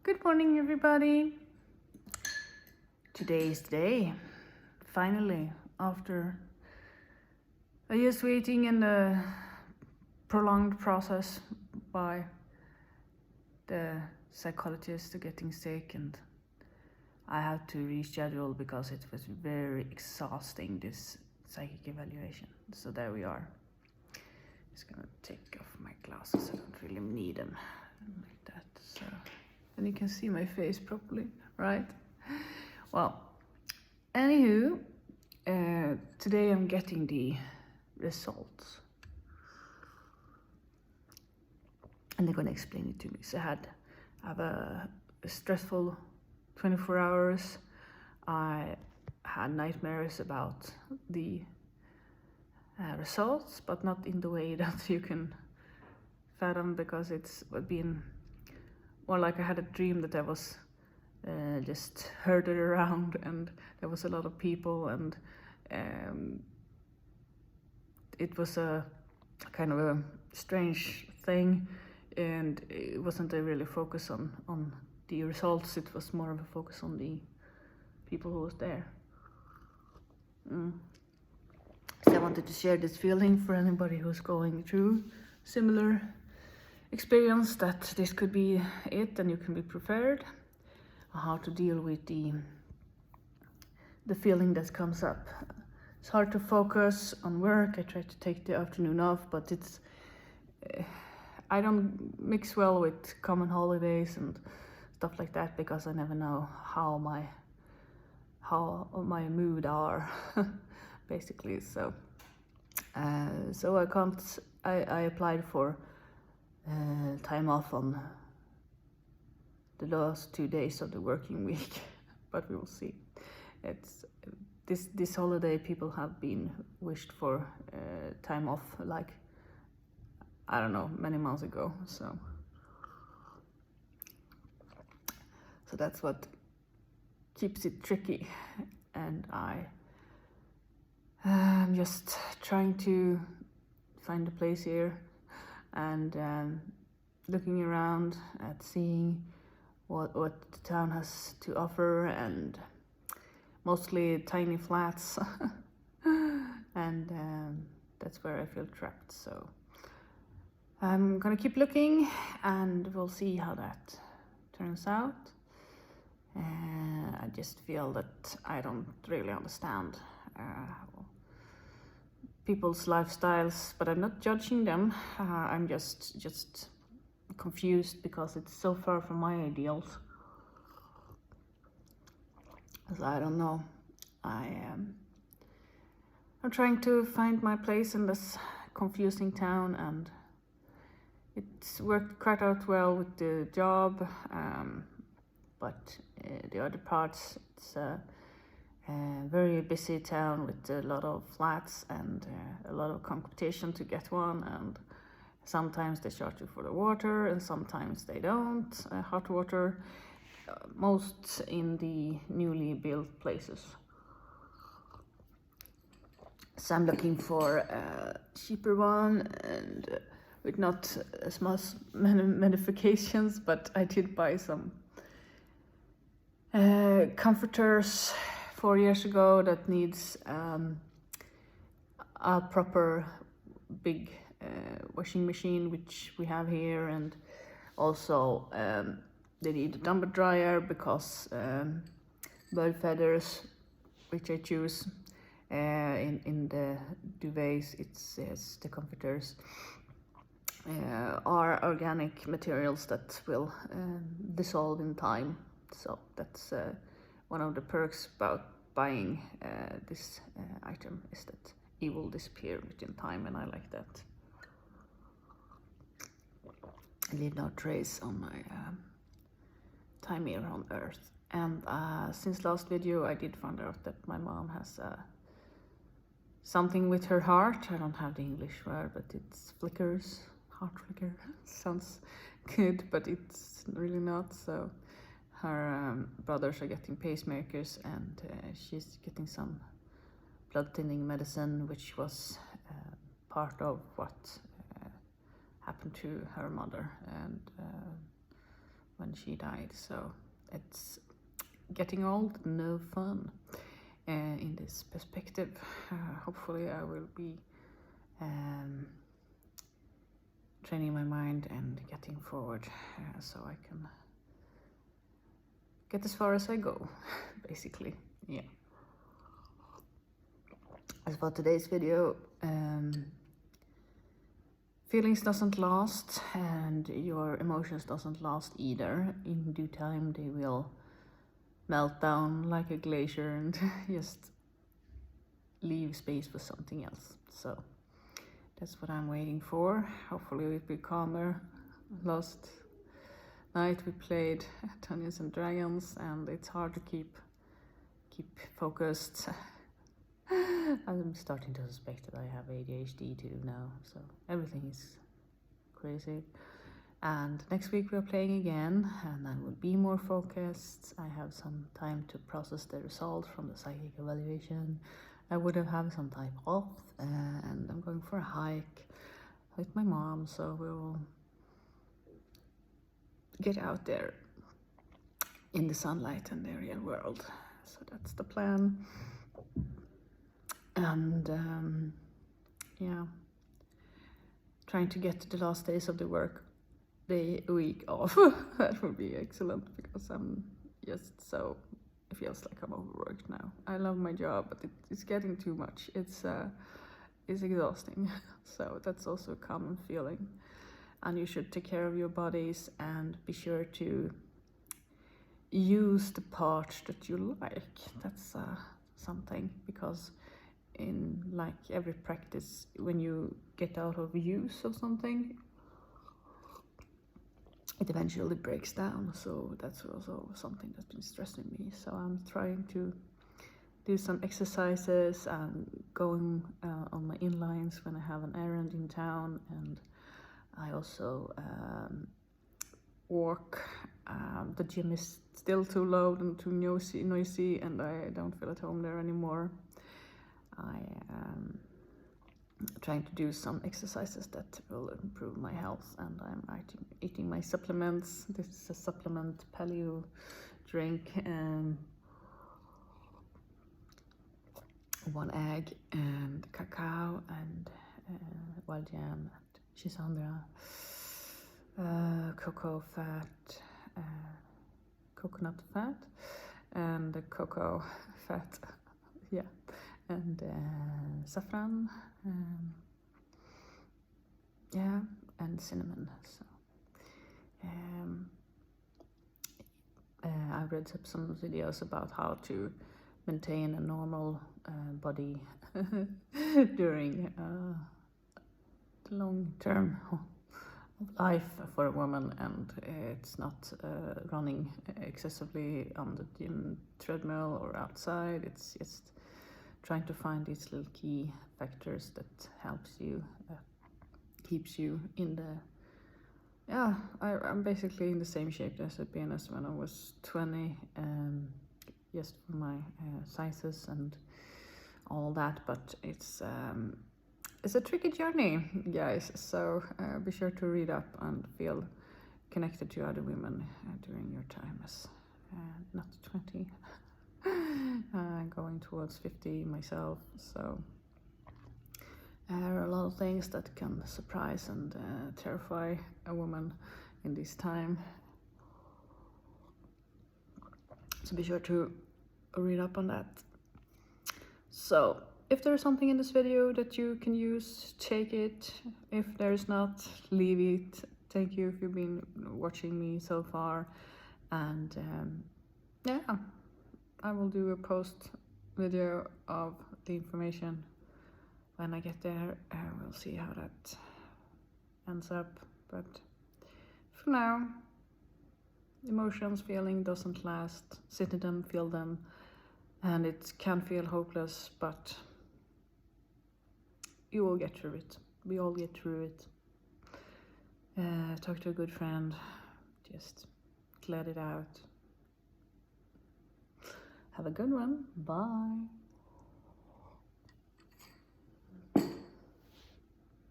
Good morning, everybody. Today is the day. Finally, after a year's waiting and a prolonged process by the psychologist getting sick, and I had to reschedule because it was very exhausting, this psychic evaluation. So there we are. Just gonna take off my glasses. I don't really need them like that. So then you can see my face properly, right? Well, anywho, today I'm getting the results. And they're gonna explain it to me. So I have a stressful 24 hours. I had nightmares about the results, but not in the way that you can fathom, because it's been more like I had a dream that I was just herded around and there was a lot of people, and it was a kind of a strange thing, and it wasn't a really focus on the results. It was more of a focus on the people who was there. So I wanted to share this feeling for anybody who's going through similar experience, that this could be it, and you can be prepared how to deal with the feeling that comes up. It's hard to focus on work. I try to take the afternoon off, but it's I don't mix well with common holidays and stuff like that, because I never know how my mood are basically. So I can't. I applied for time off on the last 2 days of the working week, but we will see. It's this holiday, people have been wished for time off, like, I don't know, many months ago. So that's what keeps it tricky, and I'm just trying to find a place here and looking around at seeing what the town has to offer, and mostly tiny flats and that's where I feel trapped. So I'm gonna keep looking and we'll see how that turns out. I just feel that I don't really understand people's lifestyles, but I'm not judging them. I'm just confused because it's so far from my ideals. So I don't know. I'm trying to find my place in this confusing town, and it's worked quite out well with the job, but the other parts, it's a very busy town with a lot of flats and a lot of competition to get one, and sometimes they charge you for the water and sometimes they don't, hot water, most in the newly built places. So I'm looking for a cheaper one and with not as much modifications, but I did buy some comforters 4 years ago that needs a proper big washing machine, which we have here, and also they need a dumper dryer because bird feathers, which I choose in the duvets, it says the comforters are organic materials that will dissolve in time. So that's one of the perks about buying this item, is that it will disappear within time, and I like that. I leave no trace on my time here on Earth. And since last video I did find out that my mom has something with her heart. I don't have the English word, but it's flickers, heart flicker. Sounds good, but it's really not. So her brothers are getting pacemakers, and she's getting some blood thinning medicine, which was part of what happened to her mother, and when when she died. So it's getting old, no fun in this perspective. Hopefully I will be training my mind and getting forward so I can get as far as I go, basically. Yeah. As for today's video, feelings doesn't last, and your emotions doesn't last either. In due time they will melt down like a glacier and just leave space for something else. So that's what I'm waiting for. Hopefully it will be calmer. Last night we played Dungeons and Dragons, and it's hard to keep focused. I'm starting to suspect that I have ADHD too now, so everything is crazy. And next week we're playing again, and I will be more focused. I have some time to process the results from the psychic evaluation. I would have some time off, and I'm going for a hike with my mom, so we will get out there in the sunlight and the real world. So that's the plan. And yeah, trying to get the last days of the week off. That would be excellent, because I'm just so, it feels like I'm overworked now. I love my job, but it's getting too much. It's exhausting. So that's also a common feeling. And you should take care of your bodies and be sure to use the parts that you like. That's something, because in like every practice, when you get out of use of something, it eventually breaks down. So that's also something that's been stressing me. So I'm trying to do some exercises and going on my inlines when I have an errand in town, and I also walk. The gym is still too loud and too noisy, and I don't feel at home there anymore. I am trying to do some exercises that will improve my health, and I'm eating my supplements. This is a supplement paleo drink, and 1 egg and cacao and wild yam and chisandra, cocoa fat, coconut fat, and the cocoa fat, yeah, and saffron, yeah, and cinnamon. So I've read some videos about how to maintain a normal body during the long term of life for a woman, and it's not running excessively on the gym treadmill or outside. It's just trying to find these little key factors that helps you, keeps you in the, yeah, I'm basically in the same shape as I've been as when I was 20, just for my sizes and all that, but it's a tricky journey, guys, so be sure to read up and feel connected to other women during your time as not 20, going towards 50 myself. So there are a lot of things that can surprise and terrify a woman in this time. So be sure to read up on that. So if there's something in this video that you can use, take it. If there's not, leave it. Thank you if you've been watching me so far. And yeah, I will do a post video of the information when I get there. We'll see how that ends up. But for now, emotions, feeling doesn't last. Sit in them, feel them. And it can feel hopeless, but you will get through it. We all get through it. Talk to a good friend. Just let it out. Have a good one. Bye.